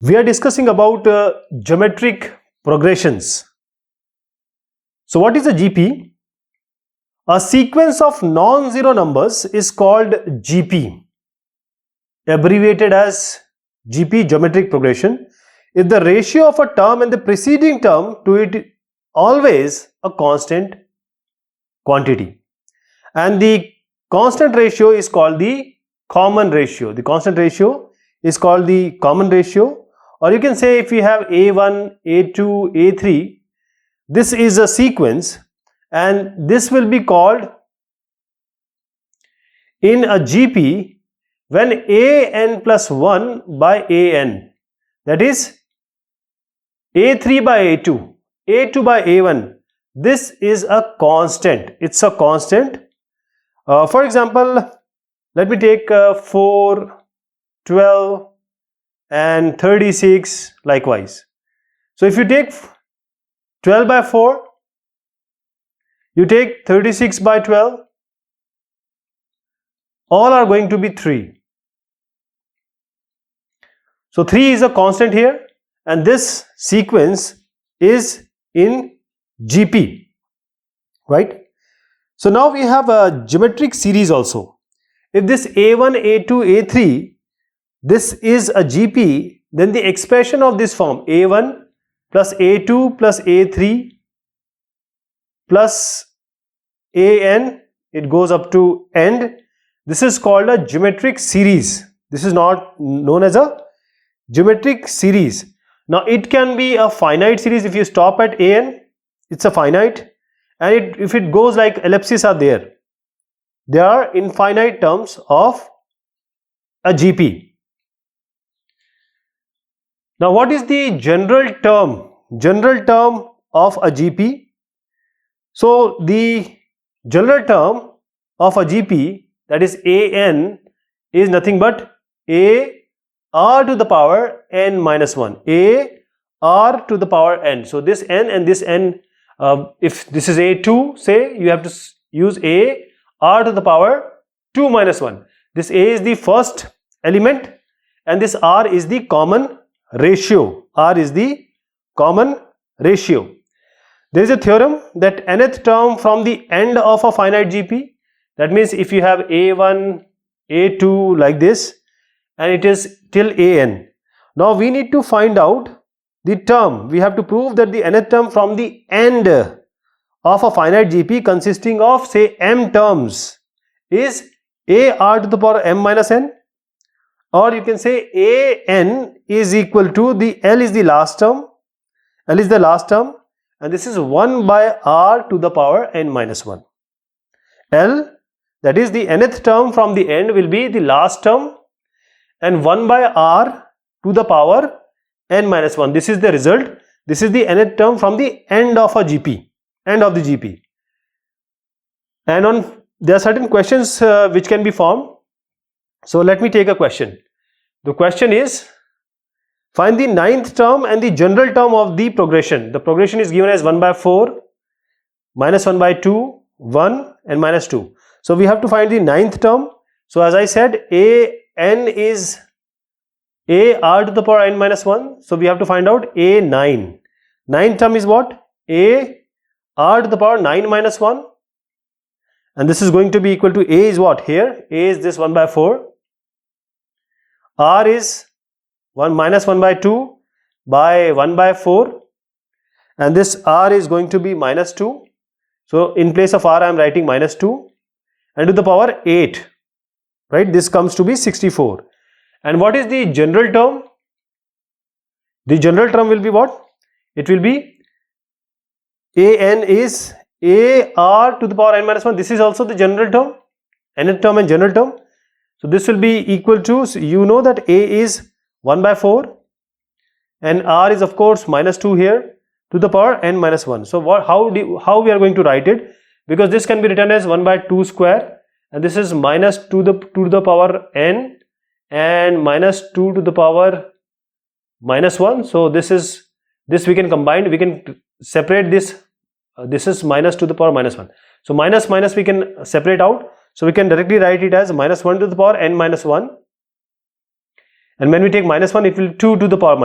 We are discussing about geometric progressions. So what is a GP? A sequence of non-zero numbers is called GP, abbreviated as GP, geometric progression, if the ratio of a term and the preceding term to it always a constant quantity, and the constant ratio is called the common ratio. The constant ratio is called the common ratio, or you can say if we have A1, A2, A3, this is a sequence and this will be called in a GP when an plus 1 by an, that is A3 by A2, A2 by A1, this is a constant. It's a constant. For example, let me take 4, 12 and 36 likewise. So if you take 12 by 4, you take 36 by 12, all are going to be 3. So 3 is a constant here, and this sequence is in GP, right? So now we have a geometric series also. If this A1, A2, A3, this is a GP, then the expression of this form A1 plus A2 plus A3 plus AN, it goes up to end. This is called a geometric series. This is not known as a geometric series. Now it can be a finite series. If you stop at AN, it's a finite, and if it goes like ellipses are there are infinite terms of a GP. Now what is the general term of a GP? So the general term of a GP, that is AN, is nothing but A r to the power n minus 1, A r to the power n. So this n and this n, if this is A2, say, you have to use A r to the power 2 minus 1. This A is the first element and this r is the common ratio. R is the common ratio. There is a theorem that nth term from the end of a finite GP, that means if you have A1, A2 like this, and it is till an. Now we need to find out the term. We have to prove that the nth term from the end of a finite GP consisting of, say, m terms is A r to the power m minus n, or you can say an is equal to the L is the last term, L is the last term, and this is 1 by r to the power n minus 1. L, that is the nth term from the end, will be the last term, and 1 by r to the power n minus 1. This is the result. This is the nth term from the end of a GP, end of the GP. And there are certain questions which can be formed. So let me take a question. The question is, find the ninth term and the general term of the progression. The progression is given as 1 by 4, minus 1 by 2, 1 and minus 2. So we have to find the ninth term. So as I said, an is A r to the power n minus 1. So we have to find out A9. Ninth term is what? A r to the power 9 minus 1. And this is going to be equal to A is what? Here, A is this 1 by 4. R is 1 minus 1 by 2 by 1 by 4. And this R is going to be minus 2. So in place of R I am writing minus 2. And to the power 8. Right, this comes to be 64. And what is the general term? The general term will be what? It will be an is A r to the power n minus 1. This is also the general term, nth term and general term. So this will be equal to, so you know that A is 1 by 4 and R is of course minus 2 here to the power n minus 1. So how we are going to write it? Because this can be written as 1 by 2 square. And this is minus 2 to the power n and minus 2 to the power minus 1. So this we can combine, we can separate this. This is minus 2 to the power minus 1. So minus we can separate out. So we can directly write it as minus 1 to the power n minus 1 and when we take minus 1, it will 2 to the power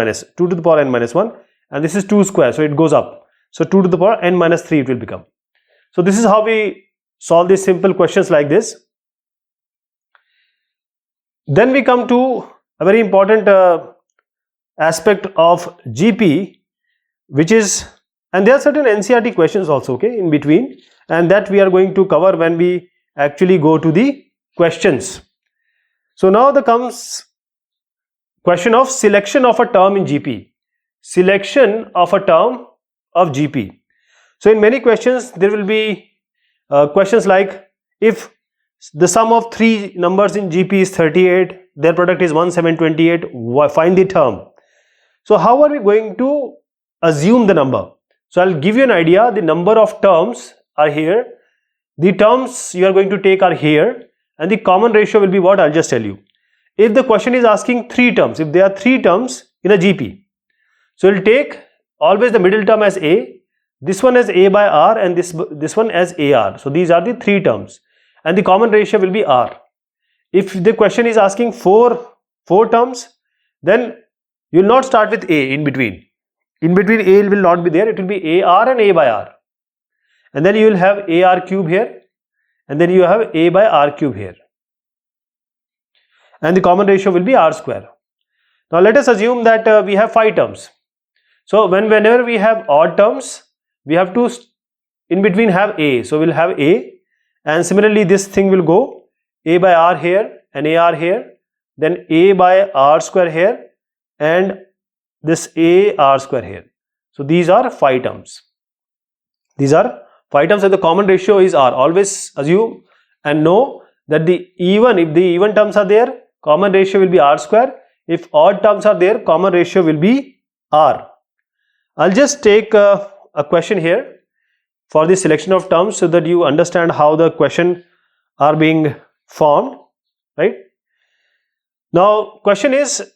n minus 1, and this is 2 square, so it goes up. So 2 to the power n minus 3 it will become. So this is how we solve these simple questions like this. Then we come to a very important aspect of GP, which is, and there are certain NCERT questions also, okay, in between, and that we are going to cover when we actually go to the questions. So now there comes question of selection of a term in GP. Selection of a term of GP. So in many questions there will be questions like, if the sum of three numbers in GP is 38, their product is 1728, find the term. So how are we going to assume the number? So I'll give you an idea. The number of terms are here, the terms you are going to take are here, and the common ratio will be what? I'll just tell you. If the question is asking three terms, if there are three terms in a GP, so we'll take always the middle term as A, this one as A by R, and this one as AR. So these are the three terms, and the common ratio will be R. If the question is asking four terms, then you will not start with A in between. In between A will not be there, it will be AR and A by R. And then you will have AR cube here, and then you have A by R cube here. And the common ratio will be R square. Now let us assume that we have 5 terms. So whenever we have odd terms, we have to in between have A. So we'll have A, and similarly this thing will go A by R here and AR here, then A by R square here, and this AR square here. So these are 5 terms. These are 5 terms, and the common ratio is R. Always assume and know that if the even terms are there, common ratio will be R square. If odd terms are there, common ratio will be R. I'll just take a question here for the selection of terms so that you understand how the question are being formed, right? Now question is,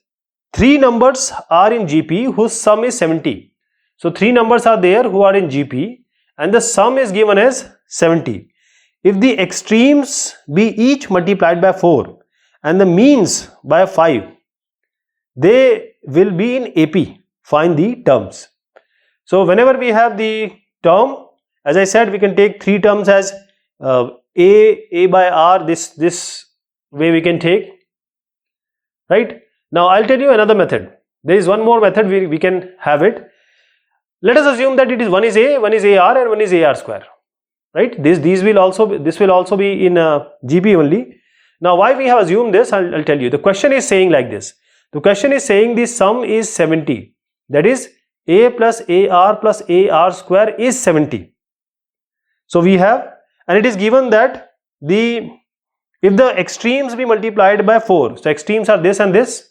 3 numbers are in GP whose sum is 70. So 3 numbers are there who are in GP, and the sum is given as 70. If the extremes be each multiplied by 4 and the means by 5, they will be in AP. Find the terms. So whenever we have the term, as I said, we can take 3 terms as A by R, this way we can take, right? Now I'll tell you another method. There is one more method we can have it. Let us assume that it is one is A, one is AR, and one is AR square, right? This will also be in GP only. Now why we have assumed this, I'll tell you. The question is saying like this. The question is saying the sum is 70. That is A plus AR square is 70. So we have, and it is given that if the extremes be multiplied by 4, so extremes are this and this.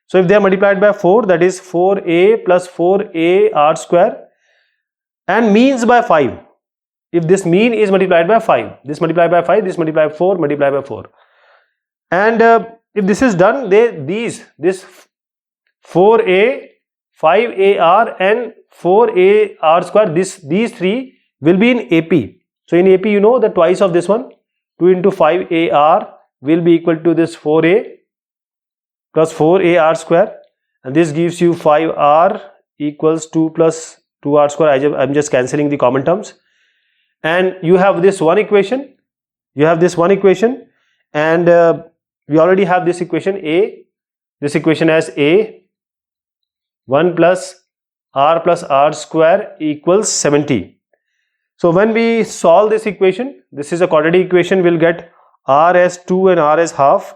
So if they are multiplied by 4, that is 4A plus 4AR square, and means by 5. If this mean is multiplied by 5, this multiplied by 5, this multiplied by 4, multiplied by 4. And if this is done, this 4A, 5AR and 4AR square, these 3 will be in AP. So in AP, you know that twice of this one, 2 into 5AR will be equal to this 4A plus 4AR square, and this gives you 5R equals 2 plus 2R square. I'm just cancelling the common terms, and you have this one equation, and we already have this equation A, this equation as A, 1 plus R square equals 70. So when we solve this equation, this is a quadratic equation, we'll get R as 2 and R as half.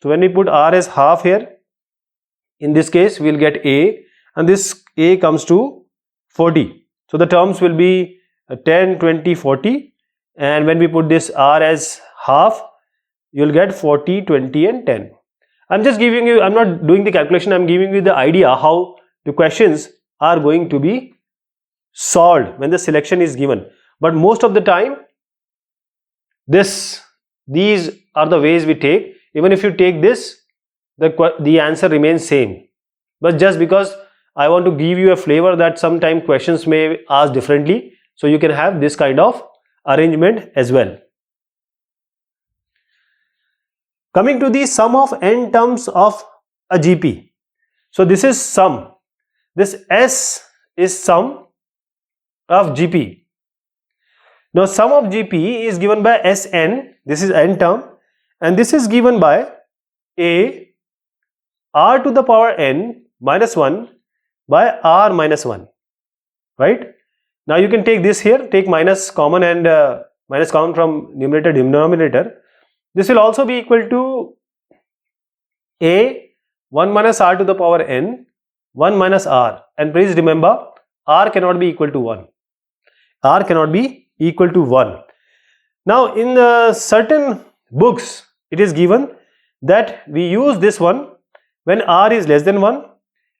So when we put R as half here, in this case we'll get A, and this A comes to 40. So the terms will be 10, 20, 40, and when we put this R as half, you'll get 40, 20 and 10. I'm just giving you, I'm not doing the calculation, I'm giving you the idea how the questions are going to be solved when the selection is given. But most of the time, these are the ways we take. Even if you take this, the answer remains same. But just because I want to give you a flavor that sometimes questions may ask differently, so you can have this kind of arrangement as well. Coming to the sum of n terms of a GP. So this is sum. This S is sum of GP. Now sum of GP is given by Sn, this is n term, and this is given by A r to the power n minus 1 by r minus 1, right? Now you can take this here, take minus common and minus common from numerator denominator. This will also be equal to A 1 minus r to the power n 1 minus r, and please remember r cannot be equal to 1. R cannot be equal to 1. Now in certain books it is given that we use this one when r is less than 1,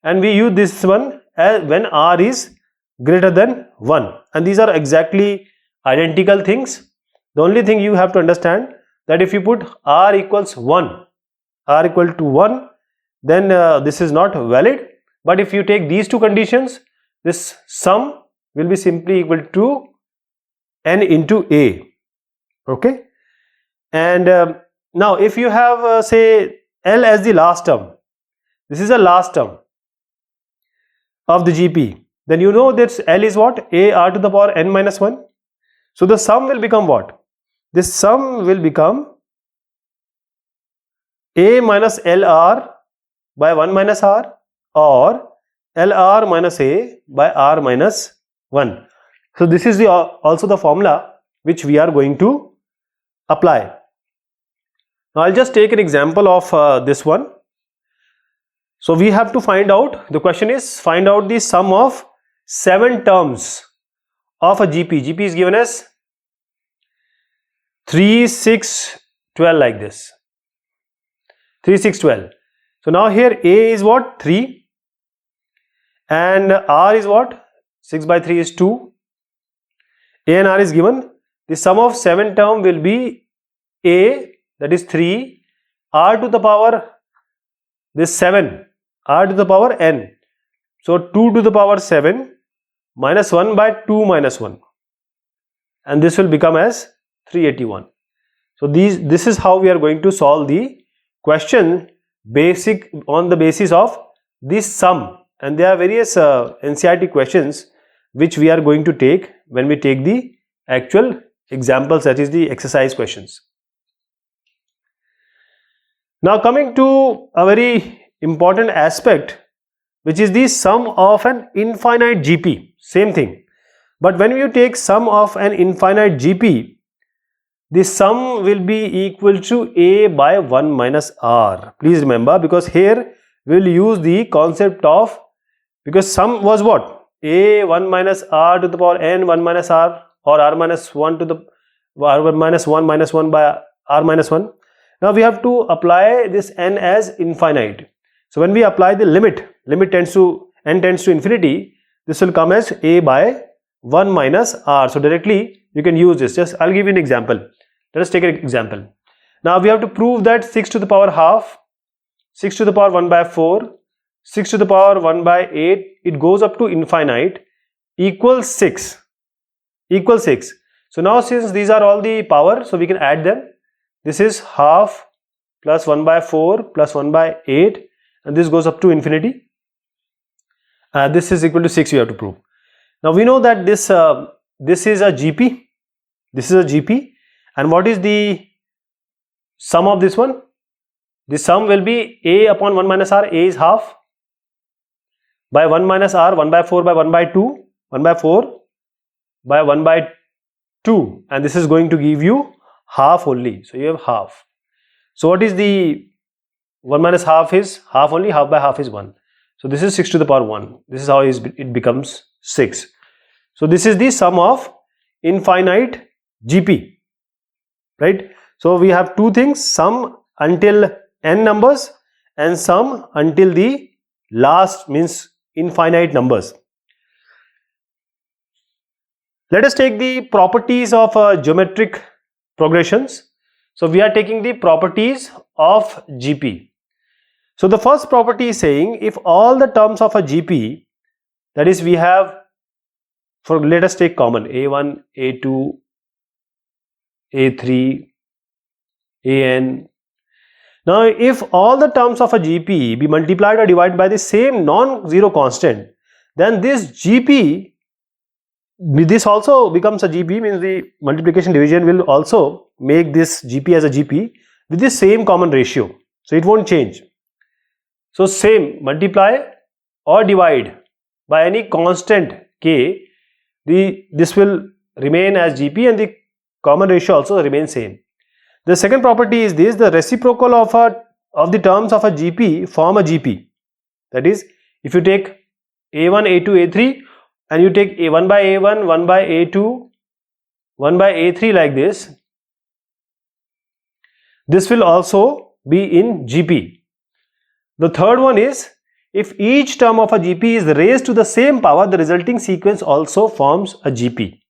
and we use this one as when r is greater than 1, and these are exactly identical things. The only thing you have to understand that if you put r equals 1, r equal to 1, then this is not valid. But if you take these two conditions, this sum will be simply equal to n into A. Okay, and now if you have say L as the last term, this is the last term of the GP, then you know that L is what? A r to the power n minus 1. So the sum will become what? This sum will become A minus LR by 1 minus r, or LR minus A by r minus 1. So this is also the formula which we are going to apply. Now I'll just take an example of this one. So we have to find out, the question is find out the sum of 7 terms of a GP. GP is given as 3, 6, 12 like this. 3, 6, 12. So now here A is what? 3, and R is what? 6 by 3 is 2. A and R is given. The sum of 7 term will be A, that is 3, R to the power this 7, R to the power n. So 2 to the power 7 minus 1 by 2 minus 1, and this will become as 381. So this is how we are going to solve the question on the basis of this sum, and there are various NCERT questions which we are going to take when we take the actual examples, that is the exercise questions. Now coming to a very important aspect, which is the sum of an infinite GP. Same thing, but when you take sum of an infinite GP, the sum will be equal to A by 1 minus R. Please remember, because here we will use the concept of, because sum was what? A 1 minus R to the power n 1 minus R, or R minus 1 to the R minus 1 minus 1 by R minus 1. Now we have to apply this n as infinite. So when we apply the limit tends to n tends to infinity, this will come as A by 1 minus R. So directly you can use this. Just I'll give you an example. Let us take an example. Now we have to prove that 6 to the power half, 6 to the power 1 by 4, 6 to the power 1 by 8, it goes up to infinite, equals 6. So now since these are all the power, so we can add them. This is half plus 1 by 4 plus 1 by 8, and this goes up to infinity. This is equal to 6, you have to prove. Now we know that this is a GP. This is a GP. And what is the sum of this one? The sum will be A upon 1 minus R. A is half by 1 minus R, 1 by 4 by 1 by 2, 1 by 4 by 1 by 2, and this is going to give you half only. So you have half. So what is the 1 minus half is half only, half by half is 1. So this is 6 to the power 1. This is how it becomes 6. So this is the sum of infinite GP. Right? So we have two things, sum until n numbers and sum until the last, means infinite numbers. Let us take the properties of geometric progressions. So we are taking the properties of GP. So the first property is saying if all the terms of a GP, that is we have, let us take common A1, A2, A3, AN. Now, if all the terms of a GP be multiplied or divided by the same non-zero constant, then this GP, this also becomes a GP, means the multiplication division will also make this GP as a GP with the same common ratio. So it won't change. So same, multiply or divide by any constant K, this will remain as GP and the common ratio also remains same. The second property is this: the reciprocal of the terms of a GP form a GP. That is, if you take A1, A2, A3 and you take A1 by A1, 1 by A2, 1 by A3 like this, this will also be in GP. The third one is, if each term of a GP is raised to the same power, the resulting sequence also forms a GP.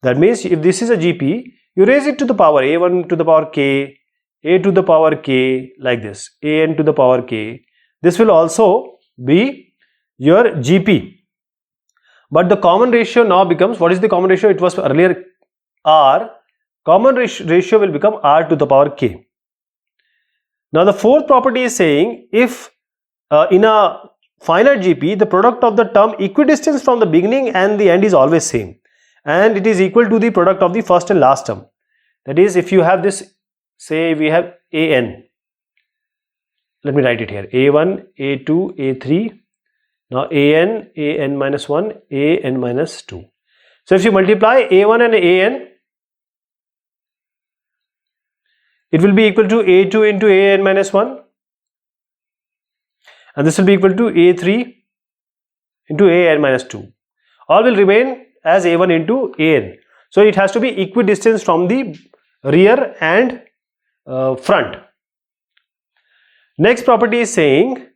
That means if this is a GP, you raise it to the power A1 to the power K, A to the power K, like this, AN to the power K. This will also be your GP. But the common ratio now becomes, what is the common ratio? It was earlier R. Common ratio will become R to the power K. Now the fourth property is saying, if in a finite GP, the product of the term equidistant from the beginning and the end is always same, and it is equal to the product of the first and last term. That is, if you have this, say we have AN, let me write it here, A1, A2, A3, now AN minus 1, AN minus 2. So if you multiply A1 and AN, it will be equal to A2 into AN minus 1, and this will be equal to A3 into AN minus 2. All will remain as A1 into AN. So it has to be equidistant from the rear and front. Next property is saying,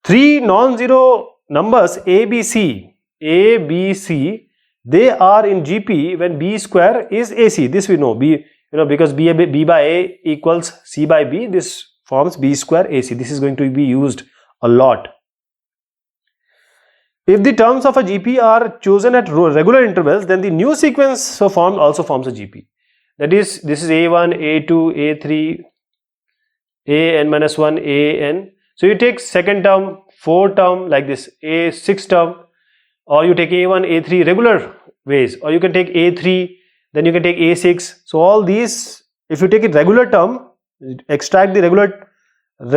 three non-zero numbers A, B, C, they are in GP when B square is AC. This we know, B, because B by A equals C by B, this forms B square AC. This is going to be used a lot. If the terms of a GP are chosen at regular intervals, then the new sequence formed also forms a GP. That is, this is A1, A2, A3, AN minus 1, AN. So you take second term, fourth term like this, A, sixth term, or you take A1, A3 regular ways, or you can take A3, then you can take A6. So all these, if you take a regular term, extract the regular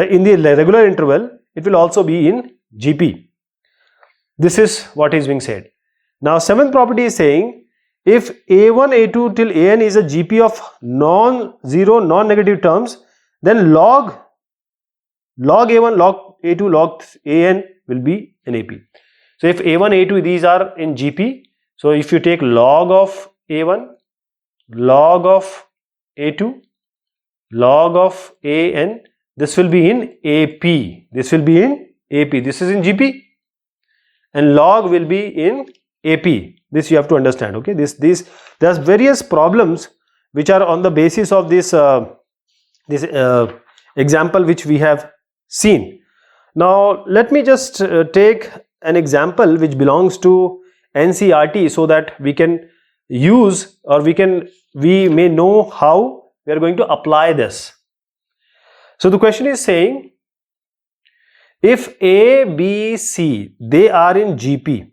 in the regular interval, it will also be in GP. This is what is being said. Now seventh property is saying, if A1, A2 till AN is a GP of non-zero, non-negative terms, then log A1, log A2, log AN will be an AP. So if A1, A2, these are in GP, so if you take log of A1, log of A2, log of AN, this will be in AP. This will be in AP. This is in GP. And log will be in AP. This you have to understand. Okay, there's various problems which are on the basis of this example which we have seen. Now let me just take an example which belongs to NCERT, so that we can use, or we may know how we are going to apply this. So the question is saying, if A, B, C, they are in GP,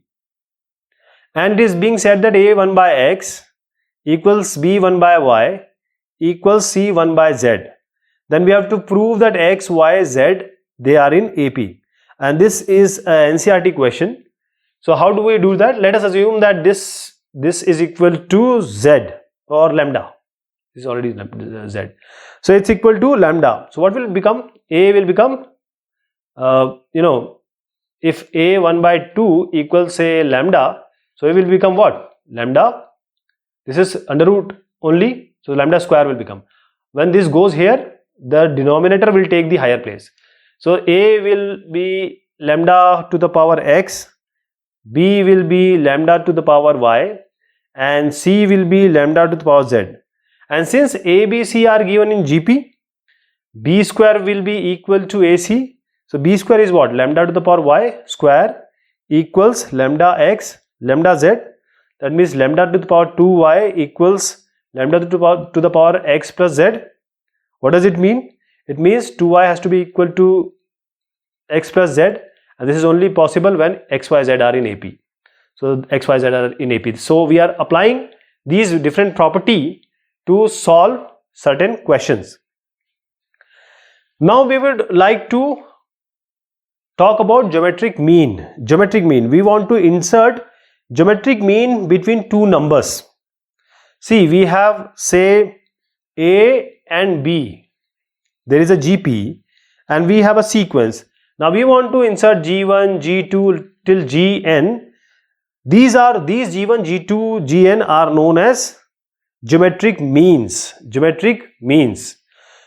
and it is being said that A1 by X equals B1 by Y equals C1 by Z, then we have to prove that X, Y, Z, they are in AP. And this is an NCERT question. So how do we do that? Let us assume that this is equal to Z or lambda. This is already Z. So it's equal to lambda. So what will it become? A will become, if A 1 by 2 equals say lambda, so it will become what? Lambda. This is under root only, so lambda square will become. When this goes here, the denominator will take the higher place. So A will be lambda to the power X, B will be lambda to the power Y, and C will be lambda to the power Z. And since A, B, C are given in GP, B square will be equal to AC. So B square is what? Lambda to the power Y square equals lambda X, lambda Z. That means lambda to the power 2Y equals lambda to the power X plus Z. What does it mean? It means 2y has to be equal to x plus z, and this is only possible when x, y, z are in AP. So x, y, z are in AP. So we are applying these different property to solve certain questions. Now we would like to talk about geometric mean. Geometric mean. We want to insert geometric mean between two numbers. See, we have say A and B. There is a GP and we have a sequence. Now we want to insert G1, G2 till Gn. These G1, G2, Gn are known as geometric means. Geometric means.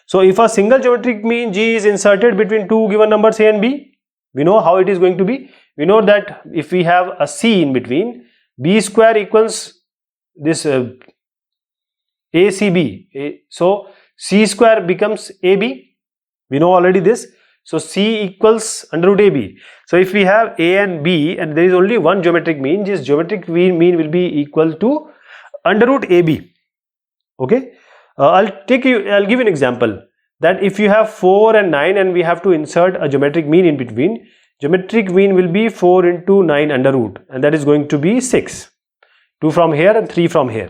So if a single geometric mean G is inserted between two given numbers A and B, we know how it is going to be. We know that if we have a C in between, B square equals this ACB. So C square becomes AB. We know already this. So C equals under root AB. So if we have A and B and there is only one geometric mean, this geometric mean will be equal to under root AB. Okay. I'll give you an example that if you have 4 and 9 and we have to insert a geometric mean in between, geometric mean will be 4 into 9 under root, and that is going to be 6. 2 from here and 3 from here.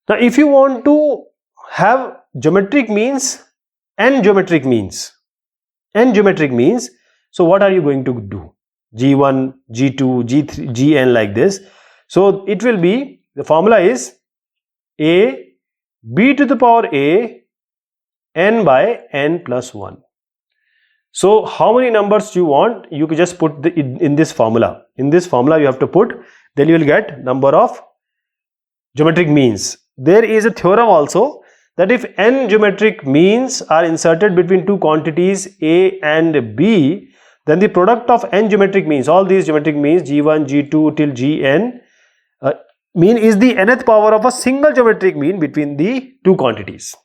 Now if you want to have geometric means and geometric means, so what are you going to do? G1, G2, G3, Gn like this. So it will be, the formula is A b to the power a n by n plus 1. So how many numbers you want, you can just put in this formula. In this formula you have to put, then you will get number of geometric means. There is a theorem also that if n geometric means are inserted between two quantities a and b, then the product of n geometric means, all these geometric means G1, G2 till Gn, mean is the nth power of a single geometric mean between the two quantities.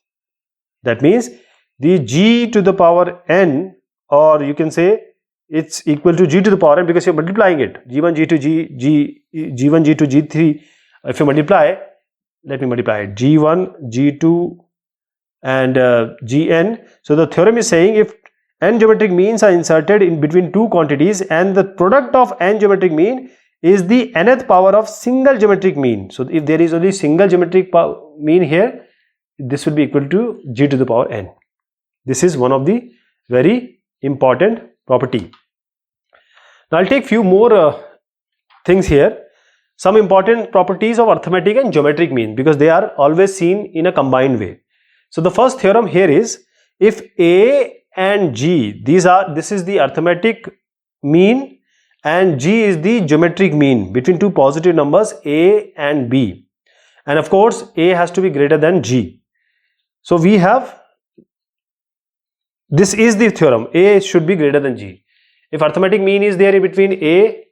That means the G to the power n, or you can say it's equal to G to the power n because you're multiplying it. G1, G2, G1, G2, G3. If you multiply, let me multiply it. G1, G2 and Gn. So the theorem is saying if n geometric means are inserted in between two quantities and the product of n geometric mean is the nth power of single geometric mean. So if there is only single geometric mean here, this will be equal to G to the power n. This is one of the very important property. Now I'll take few more things here. Some important properties of arithmetic and geometric mean, because they are always seen in a combined way. So the first theorem here is, if A and G, this is the arithmetic mean and G is the geometric mean between two positive numbers A and B, and of course A has to be greater than G. So we have, this is the theorem, A should be greater than G. If arithmetic mean is there in between A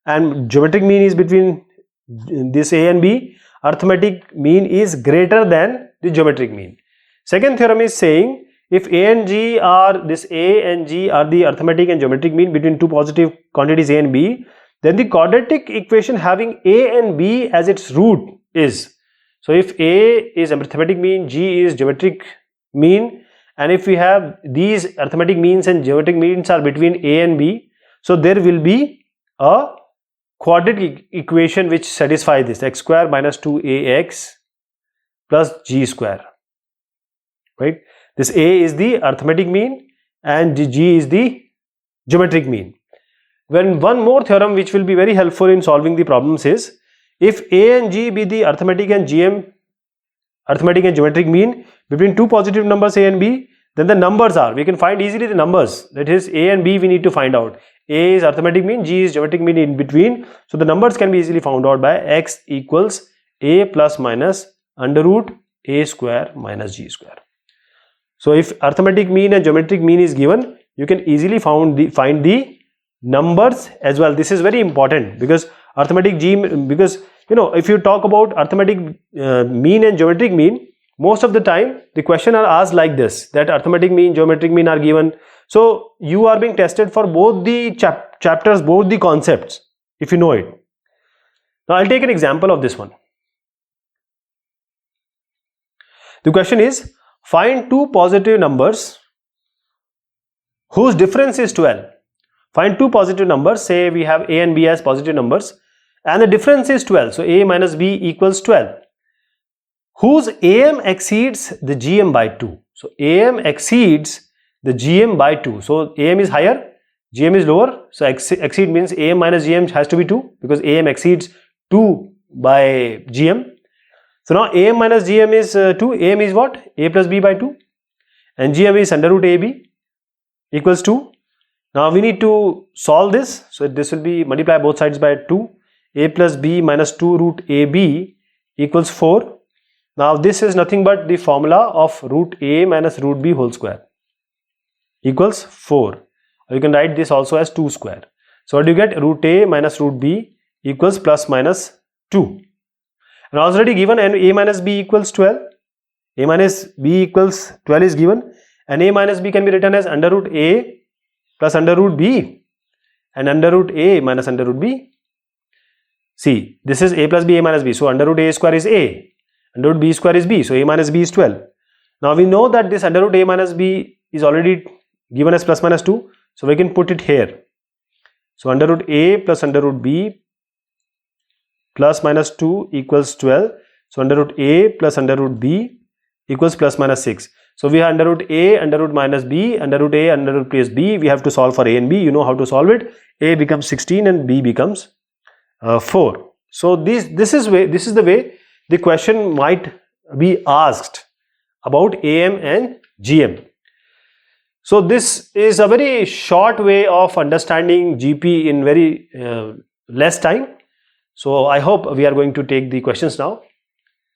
and geometric mean is between this A and B, arithmetic mean is greater than the geometric mean. Second theorem is saying, if A and G are, this A and G are the arithmetic and geometric mean between two positive quantities A and B, then the quadratic equation having A and B as its root is, so if A is arithmetic mean, G is geometric mean, and if we have these arithmetic means and geometric means are between A and B, so there will be a quadratic equation which satisfies this, x square minus 2ax plus g square, right? This A is the arithmetic mean and G is the geometric mean. When one more theorem which will be very helpful in solving the problems is, if A and G be the arithmetic and geometric mean between two positive numbers A and B, then the numbers are, we can find easily the numbers, that is A and B we need to find out. A is arithmetic mean, G is geometric mean in between. So the numbers can be easily found out by x equals A plus minus under root A square minus G square. So if arithmetic mean and geometric mean is given, you can easily find the numbers as well. This is very important because arithmetic because you know, if you talk about arithmetic mean and geometric mean, most of the time the question are asked like this, that arithmetic mean, geometric mean are given. So you are being tested for both the chapters, both the concepts, if you know it. Now I'll take an example of this one. The question is, Find two positive numbers whose difference is 12. Find two positive numbers, say we have a and b as positive numbers and the difference is 12. So a minus b equals 12. Whose AM exceeds the GM by 2. So AM exceeds the GM by 2. So AM is higher, GM is lower. So exceed means AM minus GM has to be 2 because AM exceeds 2 by GM. So now AM minus GM is 2. AM is what? A plus B by 2. And GM is under root AB equals 2. Now we need to solve this. So this will be multiply both sides by 2. A plus B minus 2 root AB equals 4. Now this is nothing but the formula of root A minus root B whole square equals 4. Or you can write this also as 2 square. So what do you get? Root A minus root B equals plus minus 2. And already given and A minus B equals 12. A minus B equals 12 is given. And A minus B can be written as under root A plus under root B and under root A minus under root B. See, this is A plus B, A minus B. So under root A square is A. Under root B square is B. So A minus B is 12. Now we know that this under root A minus B is already given as plus minus 2. So we can put it here. So under root A plus under root B plus minus 2 equals 12. So under root A plus under root B equals plus minus 6. So we have under root A, under root minus B, under root A, under root plus B. We have to solve for A and B. You know how to solve it. A becomes 16 and B becomes 4. So this is the way the question might be asked about AM and GM. So this is a very short way of understanding GP in very less time. So I hope we are going to take the questions now.